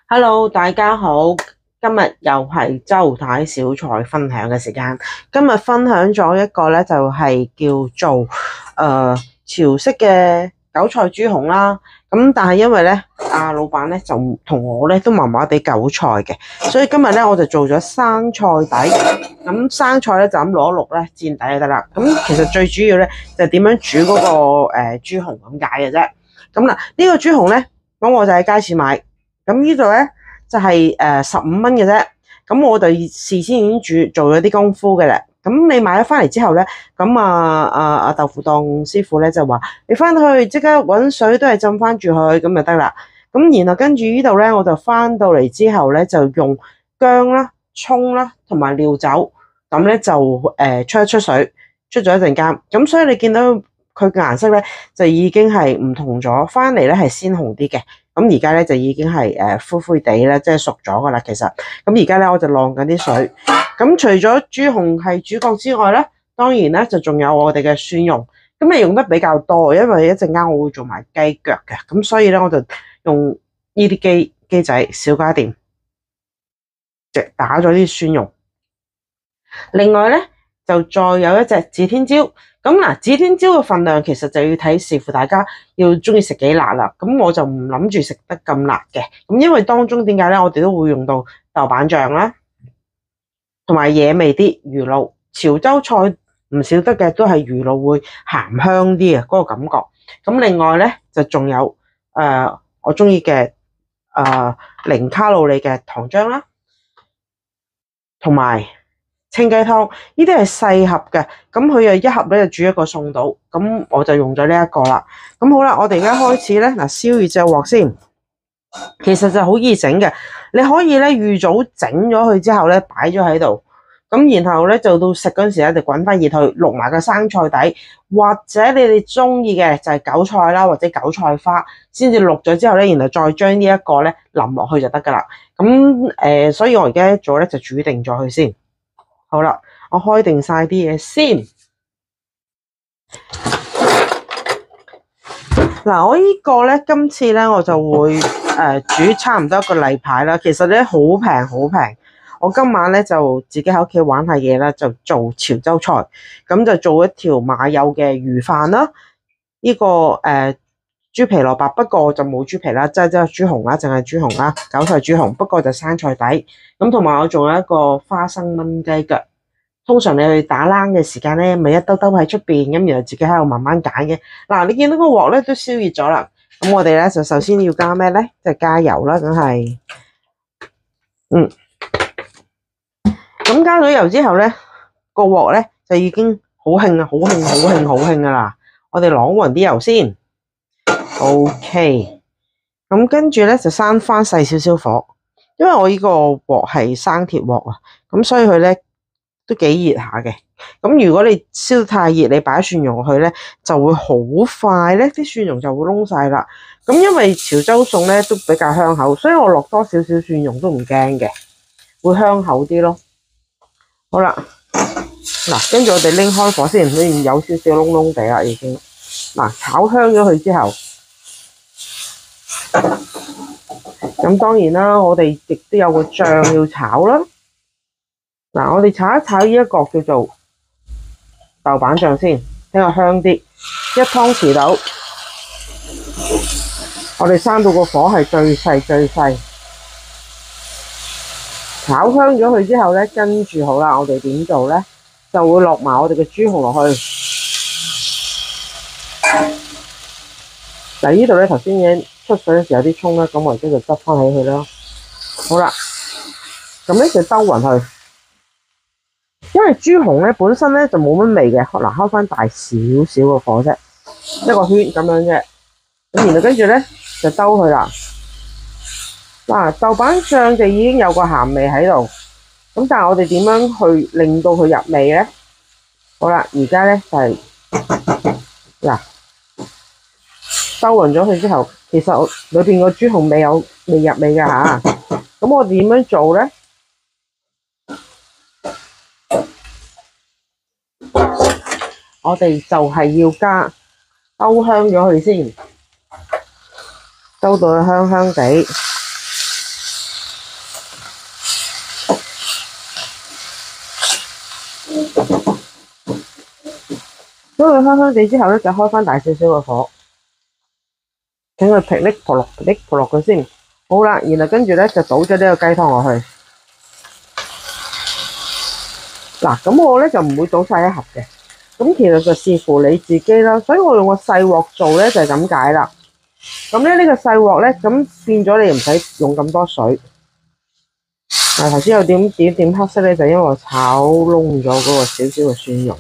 Hello，大家好，今日又係周太小菜分享嘅時間。今日分享咗一個咧，就係叫做潮式嘅韭菜豬紅啦。咁但係因為咧，老闆咧就同我咧都麻麻地韭菜嘅，所以今日咧我就做咗生菜底。咁生菜咧就咁攞一碌咧墊底就得啦。咁其實最主要咧就係點樣煮嗰個豬紅咁解嘅啫。咁嗱，呢個豬紅咧，咁我就喺街市買。咁呢度咧就係15蚊嘅啫，咁我就事先已經做咗啲功夫嘅啦。咁你買咗翻嚟之後咧，咁豆腐檔師傅咧就話你翻去即刻搵水都係浸翻住佢咁就得啦。咁然後跟住呢度咧，我就翻到嚟之後咧就用薑啦、蔥啦同埋料酒，咁咧就出一出水，出咗一陣間，咁所以你見到佢嘅顏色咧就已經係唔同咗，翻嚟咧係鮮紅啲嘅。咁而家咧就已經係灰灰地咧，即係熟咗噶啦。其實咁而家咧我就晾緊啲水。咁除咗豬紅係主角之外咧，當然咧就仲有我哋嘅蒜蓉。咁你用得比較多，因為一陣間我會做埋雞腳嘅。咁所以咧我就用呢啲機仔小家電，直打咗啲蒜蓉。另外咧就再有一隻指天椒。咁嗱，指天椒嘅份量其實就要睇視乎大家要中意食幾辣啦。咁我就唔諗住食得咁辣嘅。咁因為當中點解咧？我哋都會用到豆瓣醬啦，同埋野味啲魚露。潮州菜唔少得嘅都係魚露會鹹香啲啊，嗰個感覺。咁另外咧就仲有我中意嘅0卡路里嘅糖漿啦，同埋清雞湯，呢啲係細盒嘅，咁佢一盒咧就煮一個餸到，咁我就用咗呢一個啦。咁好啦，我哋而家開始咧，嗱，燒熱隻鑊先。其實就好易整嘅，你可以咧預早整咗佢之後咧擺咗喺度，咁然後咧就到食嗰陣時咧就滾翻熱佢，淥埋個生菜底，或者你哋中意嘅就係韭菜啦，或者韭菜花，先至淥咗之後咧，然後再將呢一個咧淋落去就得噶啦。咁所以我而家一早咧就煮定咗佢先。好啦，我開定晒啲嘢先。嗱，我呢個咧，今次咧我就會煮差唔多一個例牌啦。其實咧好平好平。我今晚咧就自己喺屋企玩下嘢啦，就做潮州菜。咁就做一條馬友嘅魚飯啦。呢個豬皮蘿蔔，不過就冇豬皮啦，即係豬紅啦，淨係豬紅啦，韭菜豬紅，不過就生菜底。咁同埋我仲有一個花生炆雞腳。通常你去打冷嘅時間咧，咪一兜兜喺出邊，咁然後自己喺度慢慢揀嘅。嗱，你見到個鑊咧都燒熱咗啦。咁我哋咧就首先要加咩咧？就係加油啦，梗係。咁加咗油之後咧，個鑊咧就已經好興啊，好興噶啦。我哋攞勻啲油先。OK。咁跟住咧就閂翻細少少火，因為我呢個鑊係生鐵鑊啊，咁所以佢咧都幾熱下嘅。咁如果你燒得太熱，你擺蒜蓉落去咧，就會好快咧，啲蒜蓉就會燶晒啦。咁因為潮州餸咧都比較香口，所以我落多少少蒜蓉都唔驚嘅，會香口啲咯。好啦，嗱，跟住我哋拎開火先，雖然有少少燶燶地啦已經。嗱，炒香咗佢之後，咁當然啦，我哋亦都有個醬要炒啦。嗱，我哋炒一炒呢一個叫做豆瓣醬先，比較香啲，1湯匙到。我哋閂到個火係最細，炒香咗佢之後咧，跟住好啦，我哋點做咧？就會落埋我哋嘅豬紅落去。嗱，呢度咧頭先已經出水嘅時候有啲葱啦，咁我而家就執翻起佢啦。好啦，咁咧就兜勻佢。因為豬紅咧本身咧就冇乜味嘅，嗱，開翻大少少個火啫，一個圈咁樣啫。咁然後跟住咧就兜佢啦。嗱，豆瓣醬就已經有個鹹味喺度，咁但係我哋點樣去令到佢入味咧？好啦，而家咧就係嗱，兜勻咗佢之後，其實裏邊個豬紅未入味噶吓。咁我哋點樣做咧？我哋就係要加兜香咗佢先，兜到佢香香地。佢香香地之後咧，就開翻大少少嘅火，等佢噼哩撲落噼哩撲落佢先。好啦，然後跟住咧就倒咗呢個雞湯落去。嗱，咁我咧就唔會倒晒一盒嘅，咁其實就視乎你自己啦。所以我用個細鑊做咧就係咁解啦。咁咧呢個細鑊咧，咁變咗你唔使用咁多水。嗱，頭先有點黑色咧，就因為我炒燶咗嗰個少少嘅蒜蓉。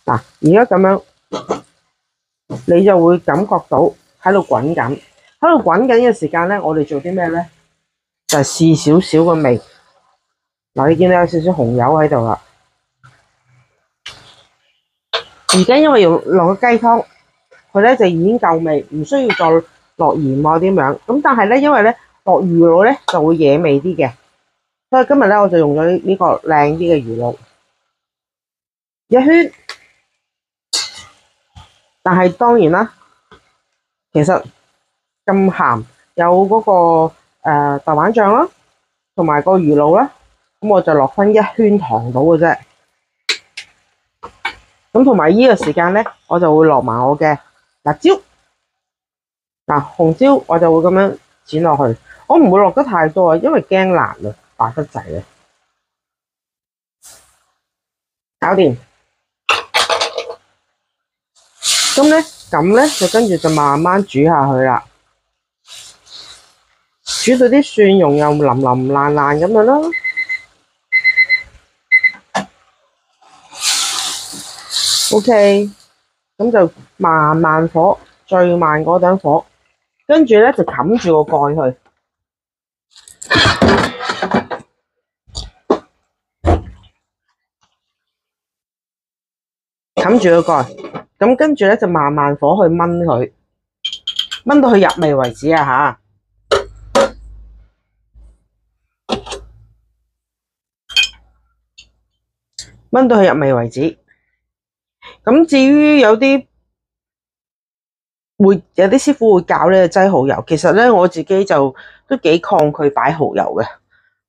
嗱，而家咁樣，你就會感覺到喺度滾緊，喺度滾緊嘅時間咧，我哋做啲咩咧？就係試少少嘅味。嗱，你見到有少少紅油喺度啦。而家因為用落個雞湯，佢咧就已經夠味，唔需要再落鹽啊啲樣。咁但係咧，因為咧落魚露咧就會惹味啲嘅，所以今日咧我就用咗呢個靚啲嘅魚露一圈。但係當然啦，其實咁鹹有嗰個豆瓣醬啦，同埋個魚露啦，咁我就落翻一圈糖到嘅啫。咁同埋呢個時間咧，我就會落埋我嘅辣椒。嗱，紅椒我就會咁樣剪落去，我唔會落得太多啊，因為驚辣啊，辣得滯啊。搞掂。咁咧就跟住就慢慢煮下去啦，煮到啲蒜蓉又腍腍爛爛咁樣咯。OK，咁就慢慢火，最慢嗰等火，跟住咧就冚住個蓋去，冚住個蓋，咁跟住咧就慢慢火去燜佢，燜到佢入味為止啊吓！燜到佢入味為止。咁至於有啲師傅會教咧擠蠔油，其實咧我自己就都幾抗拒擺蠔油嘅，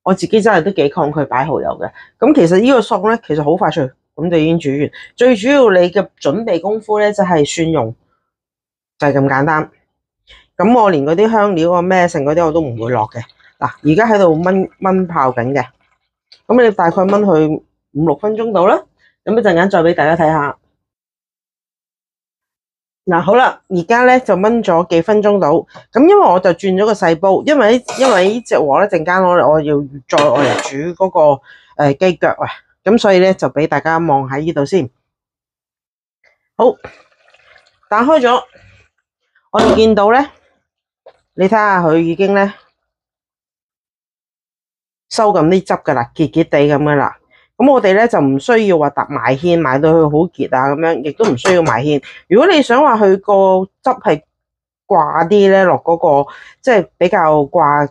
我自己真係都幾抗拒擺蠔油嘅。咁其實呢個餸咧其實好快脆，咁就已經煮完。最主要你嘅準備功夫咧就係蒜蓉，就係咁簡單。咁我連嗰啲香料啊咩剩嗰啲我都唔會落嘅。嗱，而家喺度燜泡緊嘅，咁你大概燜佢5-6分鐘到啦。咁一陣間再俾大家睇下。嗱，好啦，而家咧就燜咗幾分鐘到，咁因為我就轉咗個細煲，因為呢隻鑊咧陣間我要再嚟煮嗰個雞腳啊，咁所以咧就俾大家望喺呢度先。好，打開咗，我哋見到咧，你睇下佢已經咧收緊啲汁噶啦，結結地咁嘅啦。咁我哋咧就唔需要話埋芡埋到佢好結啊咁樣，亦都唔需要埋芡。如果你想話佢個汁係掛啲咧，落嗰個即係比較掛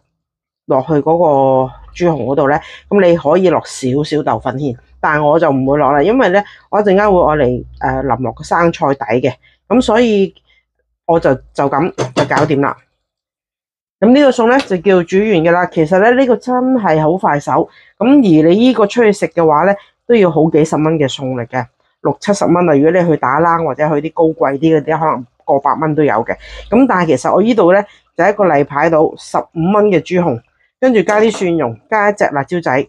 落去嗰個豬紅嗰度咧，咁你可以落少少豆粉芡，但係我就唔會落啦，因為咧我一陣間會愛嚟淋落個生菜底嘅，咁所以我就咁就搞掂啦。咁呢個餸咧就叫煮完嘅啦。其實咧呢個真係好快手，咁而你呢個出去食嘅話咧都要好幾十蚊嘅餸嚟嘅，60-70蚊啊。如果你去打冷或者去啲高貴啲嗰啲，可能過百蚊都有嘅。咁但係其實我呢度咧就一個例牌到15蚊嘅豬紅，跟住加啲蒜蓉，加一隻辣椒仔，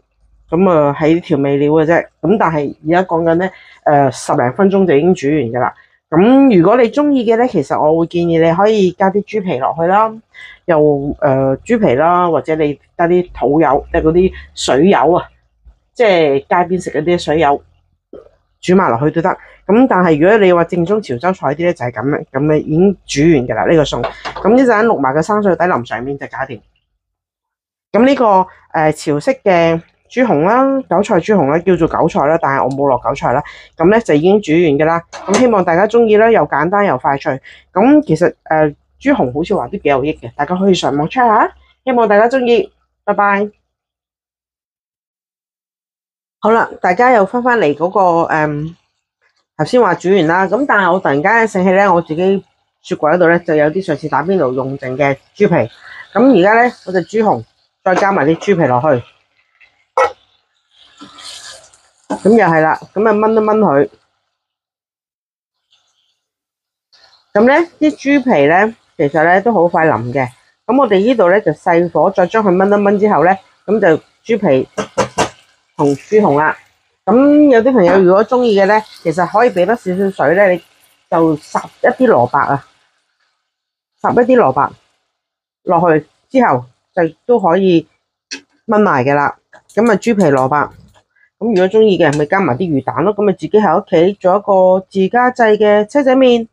咁啊係調味料嘅啫。咁但係而家講緊咧10零分鐘就已經煮完噶啦。咁如果你中意嘅咧，其實我會建議你可以加啲豬皮落去啦，又豬皮啦，或者你加啲土油，即係嗰啲水油啊，即係街邊食嗰啲水油煮埋落去都得。咁但係如果你話正宗潮州菜啲咧，就係咁樣，咁你已經煮完噶啦呢個餸。咁一陣間淥埋個生菜底淋上面就搞掂。咁呢個潮式嘅豬紅啦，韭菜豬紅啦，叫做韭菜啦，但係我冇落韭菜啦。咁咧就已經煮完嘅啦。咁希望大家中意啦，又簡單又快脆。咁其實豬紅好似話都幾有益嘅，大家可以上網 check 下。希望大家中意，拜拜。好啦，大家又翻嚟嗰個頭先話煮完啦。咁但係我突然間醒起咧，我自己雪櫃嗰度咧就有啲上次打邊爐用剩嘅豬皮。咁而家咧我隻豬紅再加埋啲豬皮落去。咁又係啦，咁啊炆一炆佢，咁咧啲豬皮咧，其實咧都好快腍嘅。咁我哋呢度咧就細火，再將佢燜一燜之後咧，咁就豬皮同豬紅啦。咁有啲朋友如果中意嘅咧，其實可以俾多少少水咧，你就烚一啲蘿蔔啊，烚一啲蘿蔔落去之後，就都可以燜埋嘅啦。咁啊豬皮蘿蔔，咁如果中意嘅咪加埋啲魚蛋咯。咁咪自己喺屋企做一個自家製嘅車仔麵。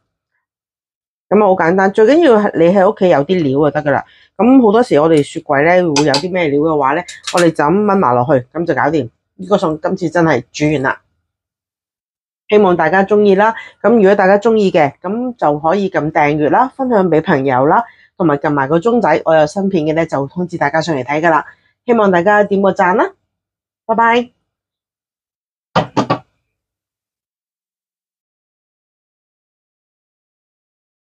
咁啊好簡單，最緊要係你喺屋企有啲料就得噶啦。咁好多時我哋雪櫃咧會有啲咩料嘅話咧，我哋就咁燜埋落去，咁就搞掂。呢個餸今次真係煮完啦，希望大家中意啦。咁如果大家中意嘅，咁就可以撳訂閱啦，分享俾朋友啦，同埋撳埋個鐘仔，我有新片嘅咧就通知大家上嚟睇噶啦。希望大家點個讚啦，拜拜。